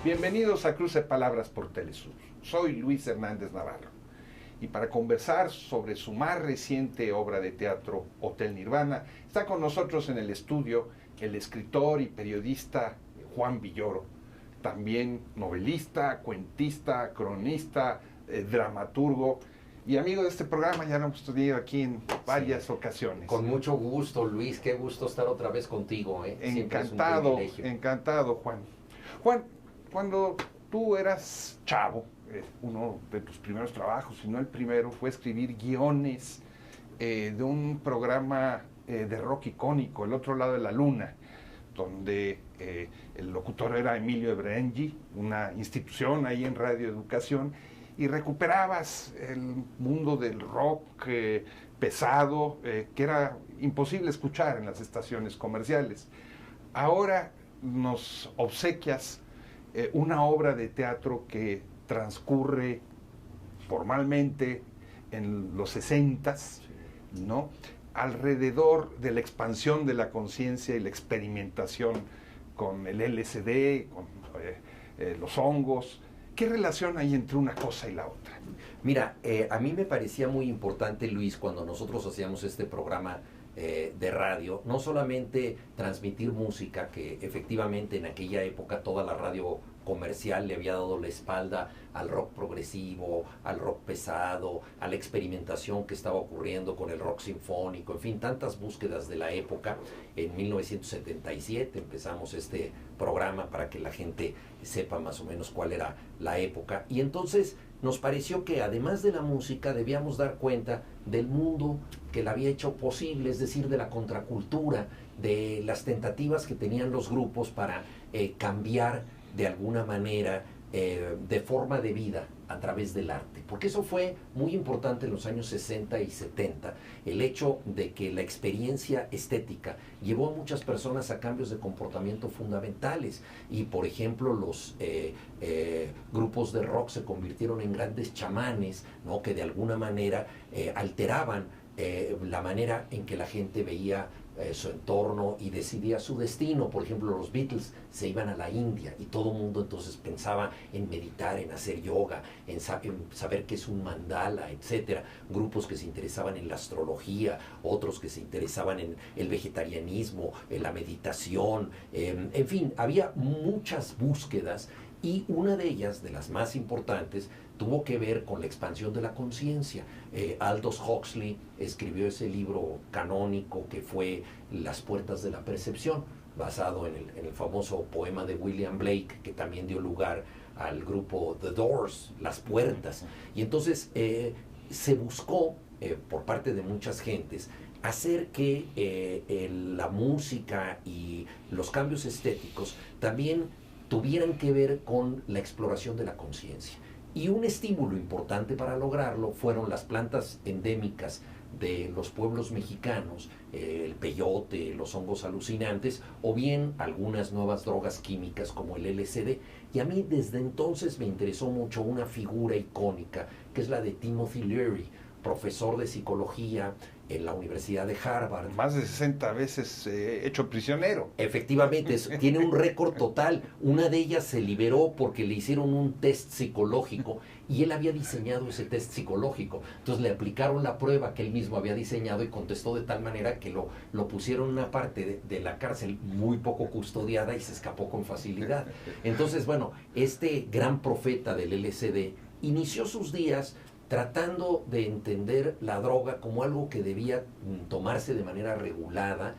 Bienvenidos a Cruce Palabras por Telesur. Soy Luis Hernández Navarro. Y para conversar sobre su más reciente obra de teatro, Hotel Nirvana, está con nosotros en el estudio el escritor y periodista Juan Villoro, también novelista, cuentista, cronista, dramaturgo y amigo de este programa. Ya lo hemos tenido aquí en varias ocasiones. Con mucho gusto, Luis, qué gusto estar otra vez contigo. Encantado, encantado, Juan. Juan, cuando tú eras chavo, uno de tus primeros trabajos, si no el primero, fue escribir guiones de un programa de rock icónico, El Otro Lado de la Luna, donde el locutor era Emilio Ebrengi, una institución ahí en Radio Educación, y recuperabas el mundo del rock pesado, que era imposible escuchar en las estaciones comerciales. Ahora nos obsequias una obra de teatro que transcurre formalmente en los 60s, ¿no?, alrededor de la expansión de la conciencia y la experimentación con el LSD, con los hongos. ¿Qué relación hay entre una cosa y la otra? Mira, a mí me parecía muy importante, Luis, cuando nosotros hacíamos este programa de radio, no solamente transmitir música, que efectivamente en aquella época toda la radio comercial le había dado la espalda al rock progresivo, al rock pesado, a la experimentación que estaba ocurriendo con el rock sinfónico, en fin, tantas búsquedas de la época. En 1977 empezamos este programa para que la gente sepa más o menos cuál era la época, y entonces nos pareció que además de la música debíamos dar cuenta del mundo que la había hecho posible, es decir, de la contracultura, de las tentativas que tenían los grupos para cambiar de alguna manera de forma de vida a través del arte, porque eso fue muy importante en los años 60 y 70, el hecho de que la experiencia estética llevó a muchas personas a cambios de comportamiento fundamentales, y por ejemplo los grupos de rock se convirtieron en grandes chamanes, ¿no?, que de alguna manera alteraban la manera en que la gente veía su entorno y decidía su destino. Por ejemplo, los Beatles se iban a la India y todo el mundo entonces pensaba en meditar, en hacer yoga, en saber qué es un mandala, etcétera. Grupos que se interesaban en la astrología, otros que se interesaban en el vegetarianismo, en la meditación, en fin, había muchas búsquedas, y una de ellas, de las más importantes, tuvo que ver con la expansión de la conciencia. Aldous Huxley escribió ese libro canónico que fue Las Puertas de la Percepción, basado en el famoso poema de William Blake, que también dio lugar al grupo The Doors, Las Puertas. Y entonces se buscó, por parte de muchas gentes, hacer que la música y los cambios estéticos también tuvieran que ver con la exploración de la conciencia. Y un estímulo importante para lograrlo fueron las plantas endémicas de los pueblos mexicanos, el peyote, los hongos alucinantes, o bien algunas nuevas drogas químicas como el LSD. Y a mí desde entonces me interesó mucho una figura icónica, que es la de Timothy Leary, profesor de psicología en la Universidad de Harvard. Más de 60 veces hecho prisionero. Efectivamente, tiene un récord total. Una de ellas se liberó porque le hicieron un test psicológico y él había diseñado ese test psicológico. Entonces le aplicaron la prueba que él mismo había diseñado y contestó de tal manera que lo pusieron en una parte de la cárcel muy poco custodiada y se escapó con facilidad. Entonces, bueno, este gran profeta del LSD inició sus días tratando de entender la droga como algo que debía tomarse de manera regulada,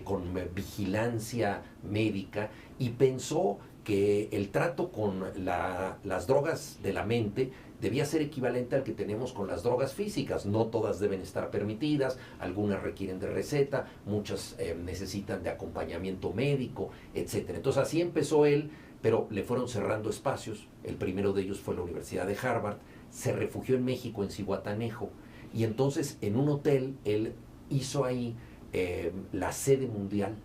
con vigilancia médica, y pensó que el trato con las drogas de la mente debía ser equivalente al que tenemos con las drogas físicas. No todas deben estar permitidas, algunas requieren de receta, muchas necesitan de acompañamiento médico, etc. Entonces así empezó él, pero le fueron cerrando espacios. El primero de ellos fue la Universidad de Harvard. Se refugió en México, en Zihuatanejo, y entonces en un hotel él hizo ahí la sede mundial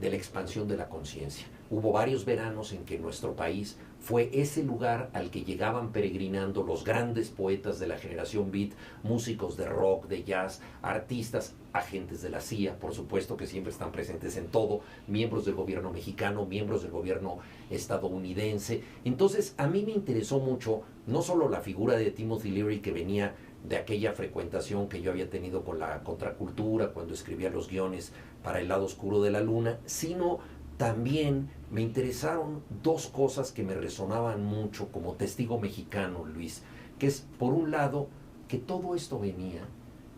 de la expansión de la conciencia. hubo varios veranos en que nuestro país fue ese lugar al que llegaban peregrinando los grandes poetas de la generación beat, músicos de rock, de jazz, artistas, agentes de la CIA, por supuesto que siempre están presentes en todo, miembros del gobierno mexicano, miembros del gobierno estadounidense. Entonces, a mí me interesó mucho, no solo la figura de Timothy Leary, que venía de aquella frecuentación que yo había tenido con la contracultura cuando escribía los guiones para El lado oscuro de la luna, sino también me interesaron dos cosas que me resonaban mucho como testigo mexicano, Luis, que es, por un lado, que todo esto venía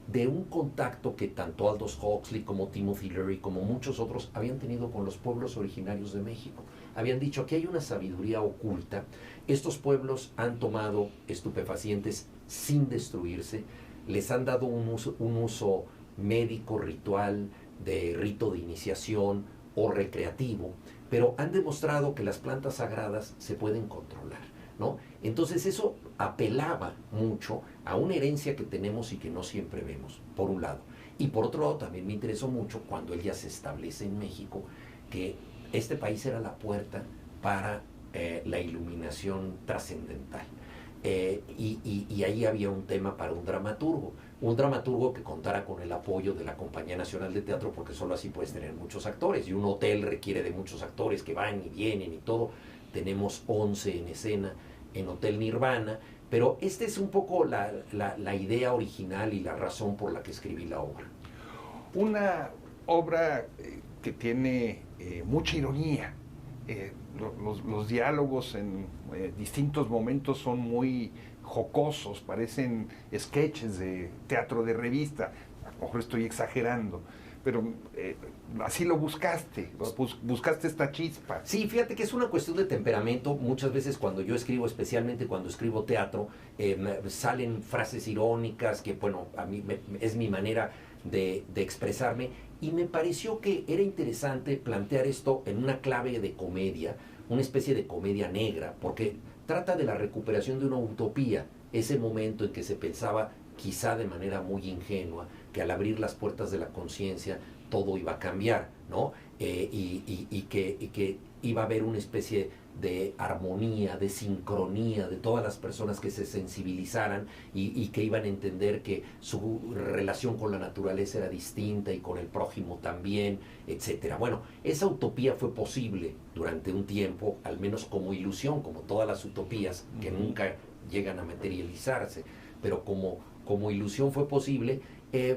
de un contacto que tanto Aldous Huxley como Timothy Leary, como muchos otros, habían tenido con los pueblos originarios de México. Habían dicho que hay una sabiduría oculta. Estos pueblos han tomado estupefacientes sin destruirse, les han dado un uso médico, ritual, de rito de iniciación o recreativo, pero han demostrado que las plantas sagradas se pueden controlar, ¿no? Entonces eso apelaba mucho a una herencia que tenemos y que no siempre vemos, por un lado. Y por otro lado también me interesó mucho cuando él ya se establece en México, que este país era la puerta para la iluminación trascendental. Y ahí había un tema para un dramaturgo que contara con el apoyo de la Compañía Nacional de Teatro, porque solo así puedes tener muchos actores, y un hotel requiere de muchos actores que van y vienen y todo. Tenemos 11 en escena en Hotel Nirvana, pero esta es un poco la idea original y la razón por la que escribí la obra. Una obra que tiene mucha ironía. Los diálogos en distintos momentos son muy jocosos, parecen sketches de teatro de revista. A lo mejor estoy exagerando, pero así lo buscaste, buscaste esta chispa. Sí, fíjate que es una cuestión de temperamento. Muchas veces cuando yo escribo, especialmente cuando escribo teatro, salen frases irónicas que, bueno, a mí es mi manera de expresarme, y me pareció que era interesante plantear esto en una clave de comedia, una especie de comedia negra, porque trata de la recuperación de una utopía, ese momento en que se pensaba, quizá de manera muy ingenua, que al abrir las puertas de la conciencia todo iba a cambiar, ¿no? Y que iba a haber una especie de armonía, de sincronía de todas las personas que se sensibilizaran y que iban a entender que su relación con la naturaleza era distinta y con el prójimo también, etcétera. Bueno, esa utopía fue posible durante un tiempo, al menos como ilusión, como todas las utopías que nunca llegan a materializarse, pero como ilusión fue posible,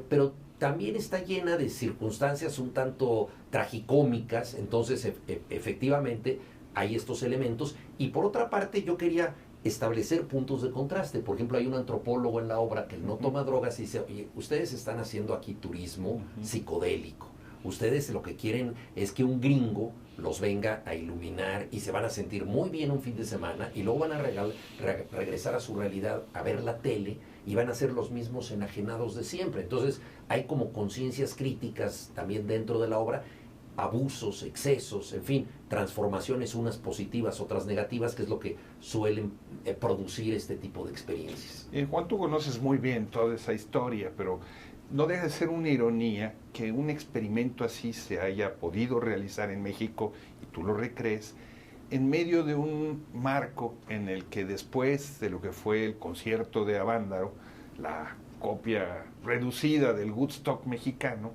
pero también está llena de circunstancias un tanto tragicómicas. Entonces efectivamente hay estos elementos, y por otra parte yo quería establecer puntos de contraste. Por ejemplo, hay un antropólogo en la obra que no toma drogas y dice: oye, ustedes están haciendo aquí turismo psicodélico, ustedes lo que quieren es que un gringo los venga a iluminar y se van a sentir muy bien un fin de semana y luego van a regresar a su realidad, a ver la tele, y van a ser los mismos enajenados de siempre. Entonces hay como conciencias críticas también dentro de la obra, abusos, excesos, en fin, transformaciones, unas positivas, otras negativas, que es lo que suelen producir este tipo de experiencias. Juan, tú conoces muy bien toda esa historia, pero no deja de ser una ironía que un experimento así se haya podido realizar en México, y tú lo recrees, en medio de un marco en el que después de lo que fue el concierto de Avándaro, la copia reducida del Woodstock mexicano,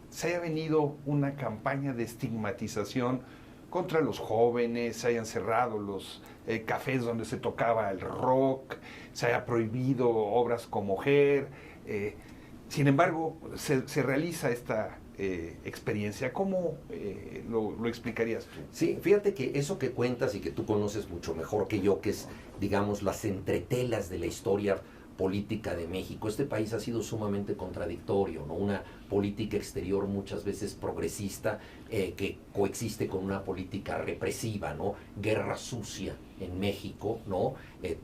se haya venido una campaña de estigmatización contra los jóvenes, se hayan cerrado los cafés donde se tocaba el rock, se haya prohibido obras como Her. Sin embargo, se realiza esta experiencia. ¿Cómo lo explicarías tú? Sí, fíjate que eso que cuentas y que tú conoces mucho mejor que yo, que es, digamos, las entretelas de la historia política de México. Este país ha sido sumamente contradictorio, ¿no? Una política exterior muchas veces progresista que coexiste con una política represiva, ¿no? Guerra sucia en México, ¿no?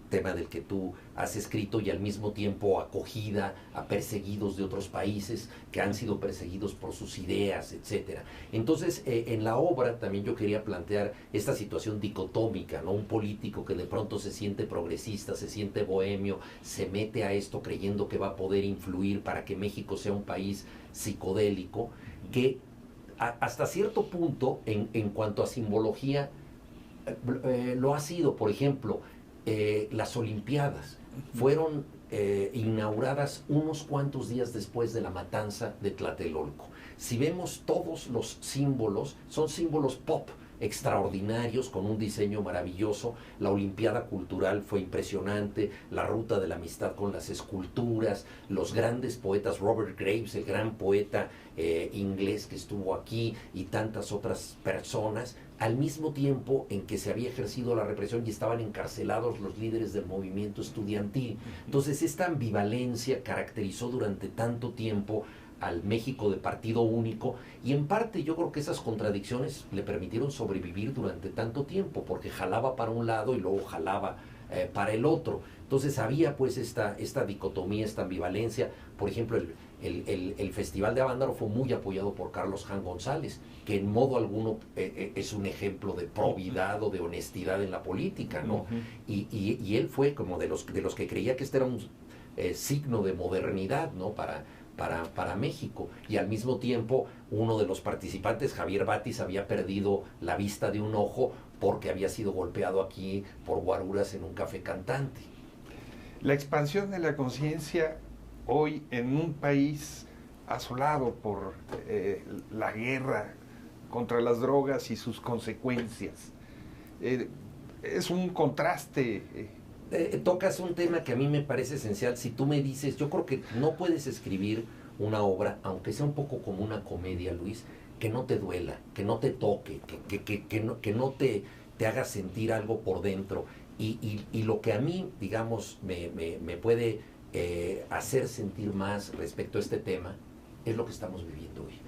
Tema del que tú has escrito, y al mismo tiempo acogida a perseguidos de otros países que han sido perseguidos por sus ideas, etcétera. Entonces, en la obra también yo quería plantear esta situación dicotómica, ¿no? Un político que de pronto se siente progresista, se siente bohemio, se mete a esto creyendo que va a poder influir para que México sea un país psicodélico, que hasta cierto punto, en cuanto a simbología, lo ha sido. Por ejemplo, las Olimpiadas fueron inauguradas unos cuantos días después de la matanza de Tlatelolco. Si vemos todos los símbolos, son símbolos pop extraordinarios, con un diseño maravilloso. La Olimpiada Cultural fue impresionante, la Ruta de la Amistad con las esculturas, los grandes poetas, Robert Graves, el gran poeta inglés que estuvo aquí, y tantas otras personas, al mismo tiempo en que se había ejercido la represión y estaban encarcelados los líderes del movimiento estudiantil. Entonces, esta ambivalencia caracterizó durante tanto tiempo al México de partido único, y en parte yo creo que esas contradicciones le permitieron sobrevivir durante tanto tiempo, porque jalaba para un lado y luego jalaba para el otro. Entonces había pues esta dicotomía, esta ambivalencia. Por ejemplo, el Festival de Avándaro fue muy apoyado por Carlos Jan González, que en modo alguno es un ejemplo de probidad o de honestidad en la política, ¿no? Y él fue como de los que creía que este era un signo de modernidad, ¿no? Para México. Y al mismo tiempo, uno de los participantes, Javier Batis, había perdido la vista de un ojo porque había sido golpeado aquí por guaruras en un café cantante. La expansión de la conciencia hoy en un país asolado por la guerra contra las drogas y sus consecuencias, es un contraste. Tocas un tema que a mí me parece esencial. Si tú me dices, yo creo que no puedes escribir una obra, aunque sea un poco como una comedia, Luis, que no te duela, que no te toque, que no te haga sentir algo por dentro. Y lo que a mí, digamos, me puede hacer sentir más respecto a este tema es lo que estamos viviendo hoy.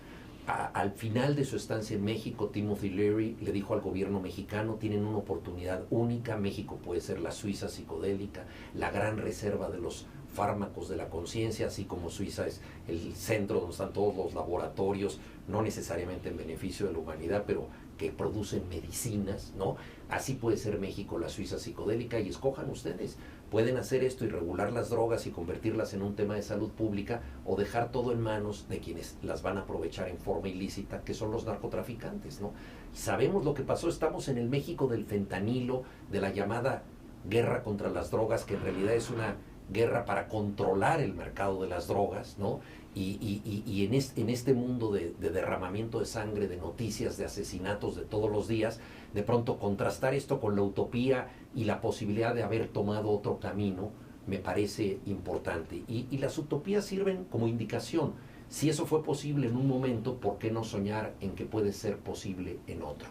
Al final de su estancia en México, Timothy Leary le dijo al gobierno mexicano: tienen una oportunidad única, México puede ser la Suiza psicodélica, la gran reserva de los fármacos de la conciencia, así como Suiza es el centro donde están todos los laboratorios, no necesariamente en beneficio de la humanidad, pero que producen medicinas, ¿no? Así puede ser México la Suiza psicodélica, y escojan ustedes. Pueden hacer esto y regular las drogas y convertirlas en un tema de salud pública, o dejar todo en manos de quienes las van a aprovechar en forma ilícita, que son los narcotraficantes, ¿no? Sabemos lo que pasó, estamos en el México del fentanilo, de la llamada guerra contra las drogas, que en realidad es una guerra para controlar el mercado de las drogas, ¿no? Y en este mundo de derramamiento de sangre, de noticias, de asesinatos de todos los días, de pronto contrastar esto con la utopía y la posibilidad de haber tomado otro camino, me parece importante. Y las utopías sirven como indicación. Si eso fue posible en un momento, ¿por qué no soñar en que puede ser posible en otro?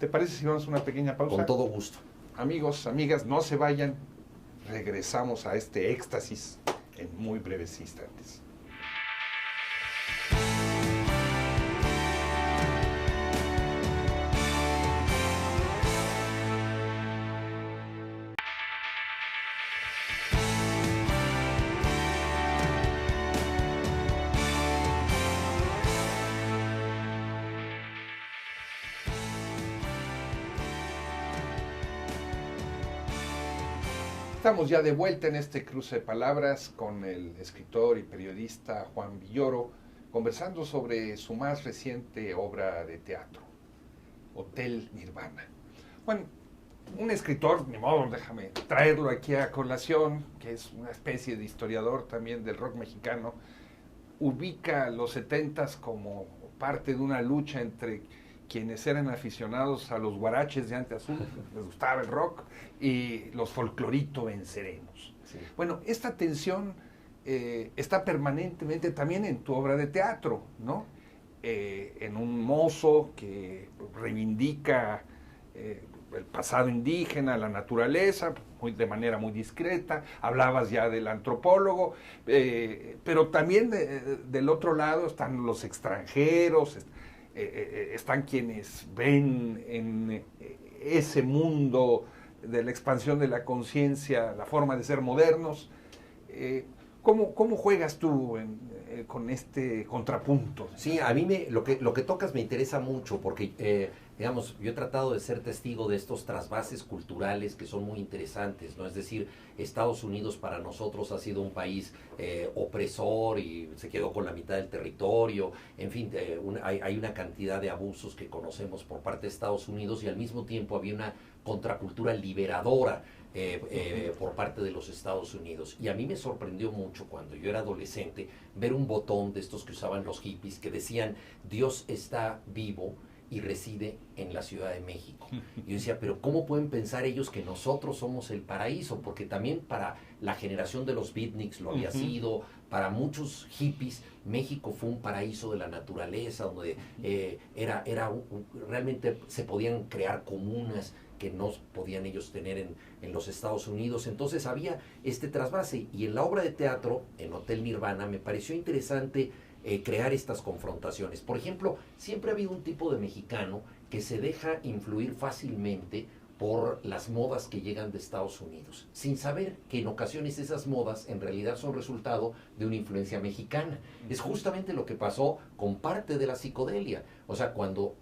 ¿Te parece si vamos a una pequeña pausa? Con todo gusto. Amigos, amigas, no se vayan. Regresamos a este éxtasis en muy breves instantes. Estamos ya de vuelta en este cruce de palabras con el escritor y periodista Juan Villoro, conversando sobre su más reciente obra de teatro, Hotel Nirvana. Bueno, un escritor, ni modo, déjame traerlo aquí a colación, que es una especie de historiador también del rock mexicano, ubica los 70s como parte de una lucha entre quienes eran aficionados a los guaraches de Ante Azul, les gustaba el rock, y los folclorito venceremos. Sí. Bueno, esta tensión está permanentemente también en tu obra de teatro, ¿no? En un mozo que reivindica el pasado indígena, la naturaleza, de manera muy discreta. Hablabas ya del antropólogo, pero también del otro lado están los extranjeros, están quienes ven en ese mundo de la expansión de la conciencia la forma de ser modernos. ¿Cómo juegas tú con este contrapunto? Sí, a mí lo que tocas me interesa mucho, porque digamos, yo he tratado de ser testigo de estos trasvases culturales que son muy interesantes, ¿no? Es decir, Estados Unidos para nosotros ha sido un país opresor y se quedó con la mitad del territorio, en fin, hay una cantidad de abusos que conocemos por parte de Estados Unidos y al mismo tiempo había una contracultura liberadora por parte de los Estados Unidos. Y a mí me sorprendió mucho cuando yo era adolescente ver un botón de estos que usaban los hippies que decían Dios está vivo y reside en la Ciudad de México. Y yo decía, pero ¿cómo pueden pensar ellos que nosotros somos el paraíso? Porque también para la generación de los beatniks lo había sido, para muchos hippies, México fue un paraíso de la naturaleza, donde realmente se podían crear comunas que no podían ellos tener en los Estados Unidos. Entonces había este trasvase. Y en la obra de teatro, en Hotel Nirvana, me pareció interesante crear estas confrontaciones. Por ejemplo, siempre ha habido un tipo de mexicano que se deja influir fácilmente por las modas que llegan de Estados Unidos, sin saber que en ocasiones esas modas en realidad son resultado de una influencia mexicana. Es justamente lo que pasó con parte de la psicodelia. O sea, cuando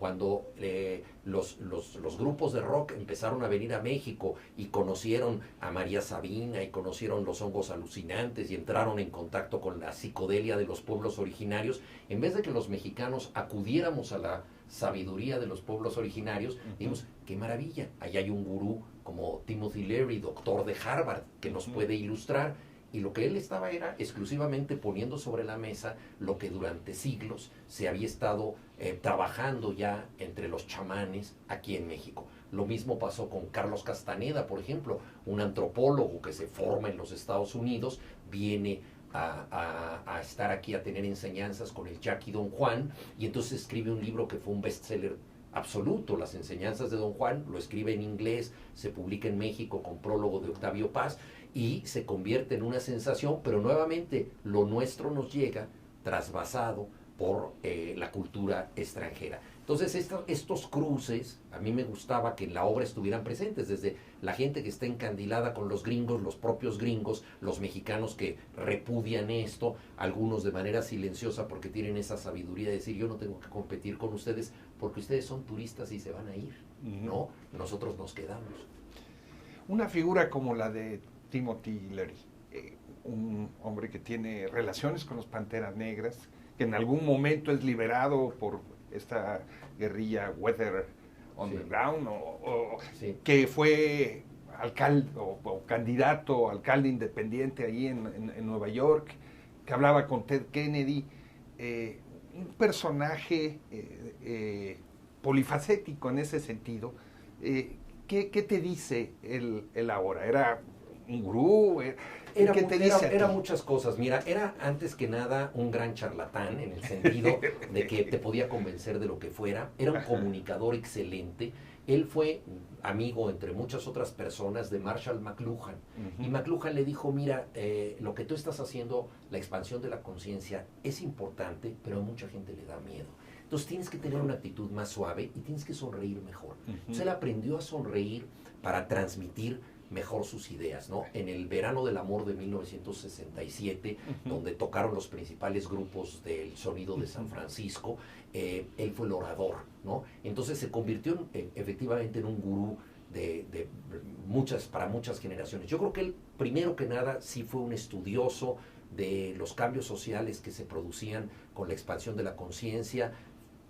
los grupos de rock empezaron a venir a México y conocieron a María Sabina y conocieron los hongos alucinantes y entraron en contacto con la psicodelia de los pueblos originarios, en vez de que los mexicanos acudiéramos a la sabiduría de los pueblos originarios, dijimos, qué maravilla, ahí hay un gurú como Timothy Leary, doctor de Harvard, que nos puede ilustrar. Y lo que él estaba era exclusivamente poniendo sobre la mesa lo que durante siglos se había estado trabajando ya entre los chamanes aquí en México. Lo mismo pasó con Carlos Castaneda, por ejemplo, un antropólogo que se forma en los Estados Unidos, viene a estar aquí a tener enseñanzas con el Jackie Don Juan, y entonces escribe un libro que fue un bestseller absoluto, Las enseñanzas de Don Juan, lo escribe en inglés, se publica en México con prólogo de Octavio Paz, y se convierte en una sensación, pero nuevamente lo nuestro nos llega trasvasado por la cultura extranjera. Entonces estos cruces, a mí me gustaba que en la obra estuvieran presentes, desde la gente que está encandilada con los gringos, los propios gringos, los mexicanos que repudian esto, algunos de manera silenciosa porque tienen esa sabiduría de decir yo no tengo que competir con ustedes porque ustedes son turistas y se van a ir, ¿no? Nosotros nos quedamos. Una figura como la de Timothy Leary, un hombre que tiene relaciones con los Panteras Negras, que en algún momento es liberado por esta guerrilla Weather Underground, que fue alcalde o candidato a alcalde independiente ahí en Nueva York, que hablaba con Ted Kennedy, un personaje polifacético en ese sentido. ¿Qué te dice él ahora? ¿Era un gurú? ¿Qué te dice era muchas cosas. Mira, era antes que nada un gran charlatán en el sentido de que te podía convencer de lo que fuera. Era un comunicador excelente. Él fue amigo, entre muchas otras personas, de Marshall McLuhan. Y McLuhan le dijo, mira, lo que tú estás haciendo, la expansión de la conciencia, es importante, pero a mucha gente le da miedo. Entonces tienes que tener una actitud más suave y tienes que sonreír mejor. Entonces él aprendió a sonreír para transmitir mejor sus ideas, ¿no? En el Verano del Amor de 1967, donde tocaron los principales grupos del sonido de San Francisco, él fue el orador, ¿no? Entonces se convirtió efectivamente en un gurú para muchas generaciones. Yo creo que él, primero que nada, sí fue un estudioso de los cambios sociales que se producían con la expansión de la conciencia.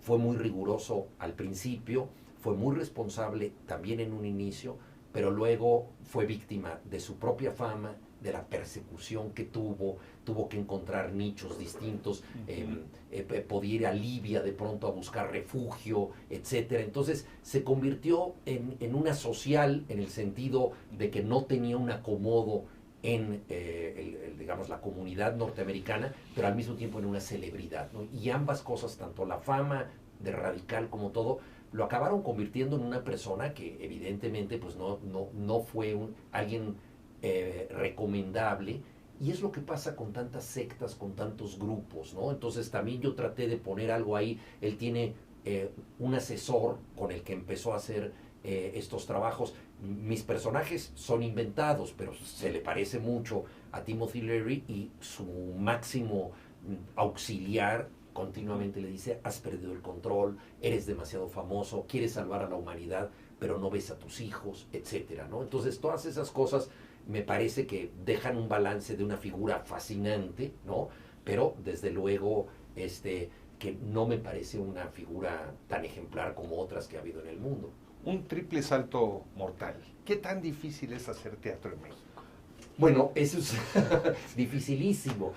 Fue muy riguroso al principio, fue muy responsable también en un inicio, pero luego fue víctima de su propia fama, de la persecución que tuvo que encontrar nichos distintos, podía ir a Libia de pronto a buscar refugio, etcétera. Entonces se convirtió en una social en el sentido de que no tenía un acomodo en digamos, la comunidad norteamericana, pero al mismo tiempo en una celebridad, ¿no? Y ambas cosas, tanto la fama de radical como todo, lo acabaron convirtiendo en una persona que evidentemente pues no fue alguien recomendable, y es lo que pasa con tantas sectas, con tantos grupos, ¿no? Entonces también yo traté de poner algo ahí. Él tiene un asesor con el que empezó a hacer estos trabajos. Mis personajes son inventados, pero se le parece mucho a Timothy Leary, y su máximo auxiliar continuamente le dice, has perdido el control, eres demasiado famoso, quieres salvar a la humanidad, pero no ves a tus hijos, etcétera, ¿no? Entonces, todas esas cosas me parece que dejan un balance de una figura fascinante, ¿no? Pero, desde luego, que no me parece una figura tan ejemplar como otras que ha habido en el mundo. Un triple salto mortal. ¿Qué tan difícil es hacer teatro en México? Bueno, eso es dificilísimo.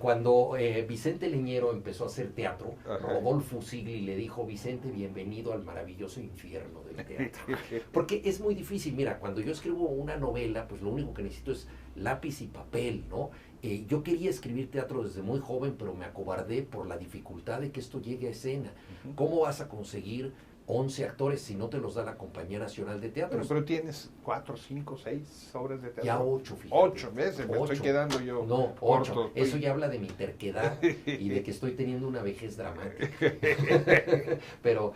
Cuando Vicente Leñero empezó a hacer teatro, Rodolfo Sigli le dijo, Vicente, bienvenido al maravilloso infierno del teatro. Porque es muy difícil. Mira, cuando yo escribo una novela, pues lo único que necesito es lápiz y papel, ¿no? Yo quería escribir teatro desde muy joven, pero me acobardé por la dificultad de que esto llegue a escena. ¿Cómo vas a conseguir 11 actores si no te los da la Compañía Nacional de Teatro? Pero tienes 4, 5, 6 obras de teatro. Ya 8, fíjate. 8 veces, me estoy quedando yo. No, 8. Eso ya habla de mi terquedad y de que estoy teniendo una vejez dramática. pero,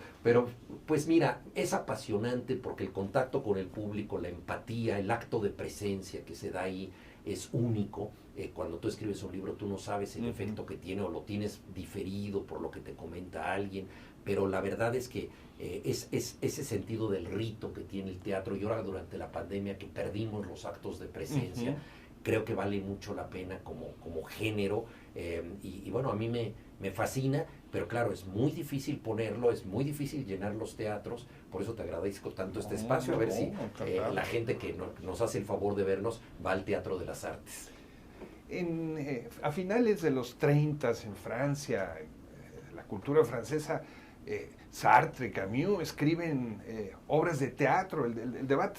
pues mira, es apasionante porque el contacto con el público, la empatía, el acto de presencia que se da ahí es único. Cuando tú escribes un libro, tú no sabes el efecto que tiene o lo tienes diferido por lo que te comenta alguien, pero la verdad es que es ese sentido del rito que tiene el teatro, y ahora durante la pandemia que perdimos los actos de presencia, creo que vale mucho la pena como género, y bueno, a mí me fascina, pero claro, es muy difícil ponerlo, es muy difícil llenar los teatros, por eso te agradezco tanto este espacio, a ver si la gente que nos hace el favor de vernos va al Teatro de las Artes. A finales de los 30 en Francia, la cultura francesa, Sartre, Camus escriben obras de teatro. El debate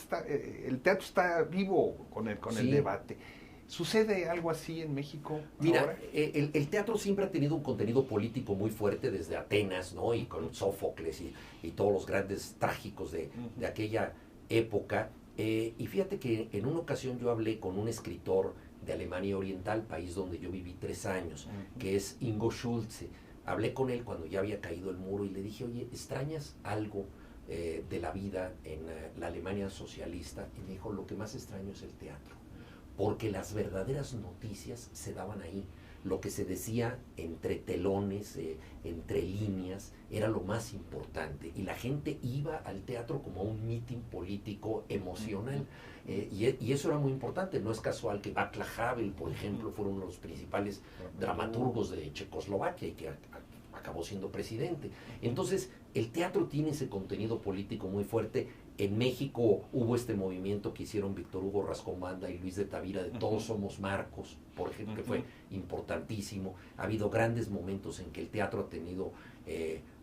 el teatro está vivo con el debate. ¿Sucede algo así en México? Mira, ahora? El teatro siempre ha tenido un contenido político muy fuerte desde Atenas, ¿no? Y con Sófocles y todos los grandes trágicos de aquella época. Y fíjate que en una ocasión yo hablé con un escritor de Alemania Oriental, país donde yo viví 3 años, que es Ingo Schulze. Hablé con él cuando ya había caído el muro y le dije, oye, ¿extrañas algo de la vida en la Alemania socialista? Y me dijo, lo que más extraño es el teatro, porque las verdaderas noticias se daban ahí. Lo que se decía entre telones, entre líneas, era lo más importante. Y la gente iba al teatro como a un mitin político emocional. Y eso era muy importante. No es casual que Václav Havel, por ejemplo, fuera uno de los principales dramaturgos de Checoslovaquia y que acabó siendo presidente. Entonces, el teatro tiene ese contenido político muy fuerte. En México hubo este movimiento que hicieron Víctor Hugo Rascomanda y Luis de Tavira de Todos Somos Marcos, por ejemplo, que fue importantísimo. Ha habido grandes momentos en que el teatro ha tenido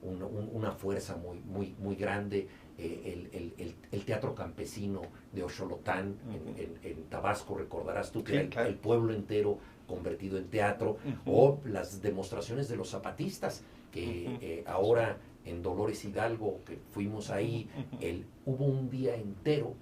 una fuerza muy grande. El teatro campesino de Oxolotán en Tabasco, recordarás tú que era el pueblo entero convertido en teatro, o las demostraciones de los zapatistas, que ahora en Dolores Hidalgo, que fuimos ahí, hubo un día entero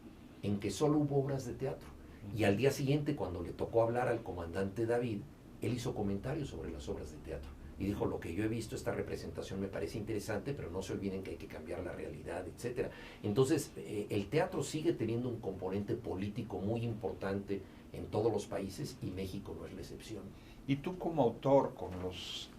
en que solo hubo obras de teatro. Y al día siguiente, cuando le tocó hablar al comandante David, él hizo comentarios sobre las obras de teatro. Y dijo, lo que yo he visto, esta representación me parece interesante, pero no se olviden que hay que cambiar la realidad, etc. Entonces, el teatro sigue teniendo un componente político muy importante en todos los países, y México no es la excepción. Y tú como autor, con los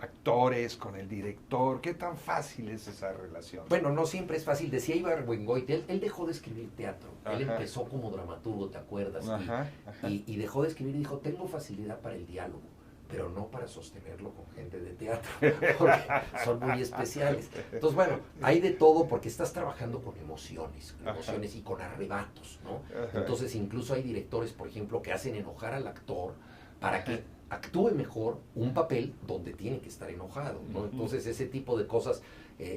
actores, con el director, ¿qué tan fácil es esa relación? Bueno, no siempre es fácil. Decía Ibargüengoitia, él dejó de escribir teatro. Él empezó como dramaturgo, ¿te acuerdas? Y dejó de escribir y dijo, tengo facilidad para el diálogo, pero no para sostenerlo con gente de teatro, porque son muy especiales. Entonces, bueno, hay de todo, porque estás trabajando con emociones y con arrebatos, ¿no? Entonces, incluso hay directores, por ejemplo, que hacen enojar al actor para que actúe mejor un papel donde tiene que estar enojado, ¿no? Entonces, ese tipo de cosas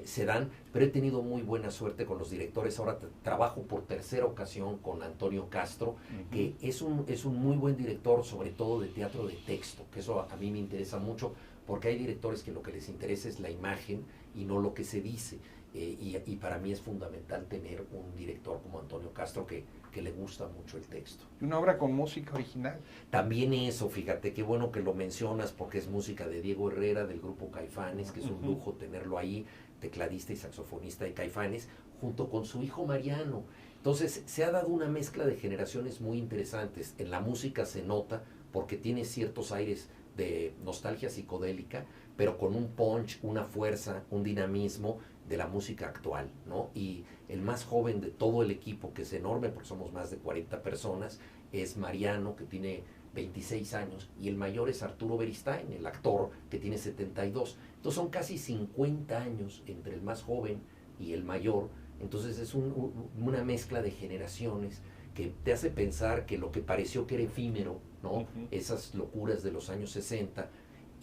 se dan, pero he tenido muy buena suerte con los directores. Ahora trabajo por 3ª ocasión con Antonio Castro, que es un muy buen director, sobre todo de teatro de texto, que eso a mí me interesa mucho, porque hay directores que lo que les interesa es la imagen y no lo que se dice, y para mí es fundamental tener un director como Antonio Castro que le gusta mucho el texto. ¿Y una obra con música original? También eso, fíjate, qué bueno que lo mencionas, porque es música de Diego Herrera, del grupo Caifanes, que es un lujo tenerlo ahí, tecladista y saxofonista de Caifanes, junto con su hijo Mariano. Entonces, se ha dado una mezcla de generaciones muy interesantes. En la música se nota, porque tiene ciertos aires de nostalgia psicodélica, pero con un punch, una fuerza, un dinamismo de la música actual, ¿no? Y el más joven de todo el equipo, que es enorme, porque somos más de 40 personas, es Mariano, que tiene 26 años, y el mayor es Arturo Beristain, el actor, que tiene 72. Entonces son casi 50 años entre el más joven y el mayor. Entonces es una mezcla de generaciones que te hace pensar que lo que pareció que era efímero, ¿no? Esas locuras de los años 60,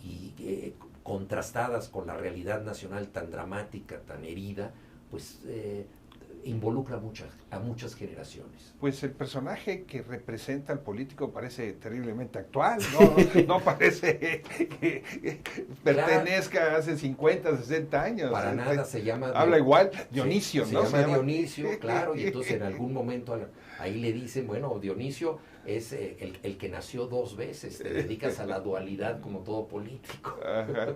y contrastadas con la realidad nacional tan dramática, tan herida, pues involucra a muchas generaciones. Pues el personaje que representa al político parece terriblemente actual, ¿no? No parece que pertenezca hace 50, 60 años. Para nada, se llama... Habla igual, Dionisio, se ¿no? Se llama Dionisio, claro, y entonces en algún momento ahí le dicen, bueno, Dionisio es el que nació 2 veces, te dedicas a la dualidad como todo político. Ajá.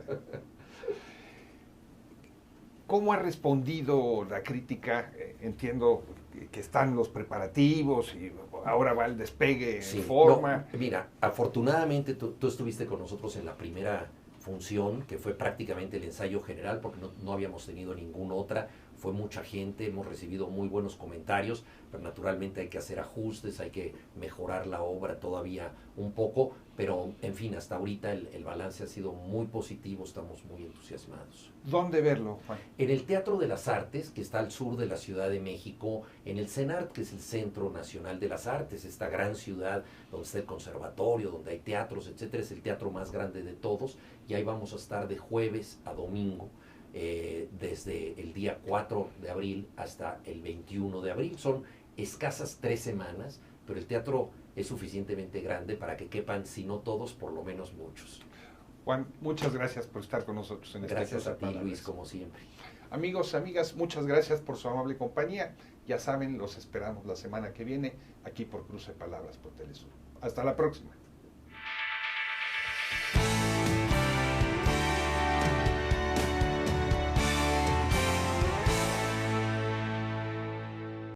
¿Cómo ha respondido la crítica? Entiendo que están los preparativos y ahora va el despegue en forma. No, mira, afortunadamente tú estuviste con nosotros en la primera función, que fue prácticamente el ensayo general, porque no habíamos tenido ninguna otra. Fue mucha gente, hemos recibido muy buenos comentarios, pero naturalmente hay que hacer ajustes, hay que mejorar la obra todavía un poco, pero en fin, hasta ahorita el balance ha sido muy positivo, estamos muy entusiasmados. ¿Dónde verlo, Juan? En el Teatro de las Artes, que está al sur de la Ciudad de México, en el CENART, que es el Centro Nacional de las Artes, esta gran ciudad donde está el conservatorio, donde hay teatros, etcétera, es el teatro más grande de todos, y ahí vamos a estar de jueves a domingo. Desde el día 4 de abril hasta el 21 de abril. Son escasas 3 semanas, pero el teatro es suficientemente grande para que quepan, si no todos, por lo menos muchos. Juan, muchas gracias por estar con nosotros en Gracias a ti, Luis, como siempre. Amigos, amigas, muchas gracias por su amable compañía. Ya saben, los esperamos la semana que viene aquí por Cruce Palabras por Telesur. Hasta la próxima.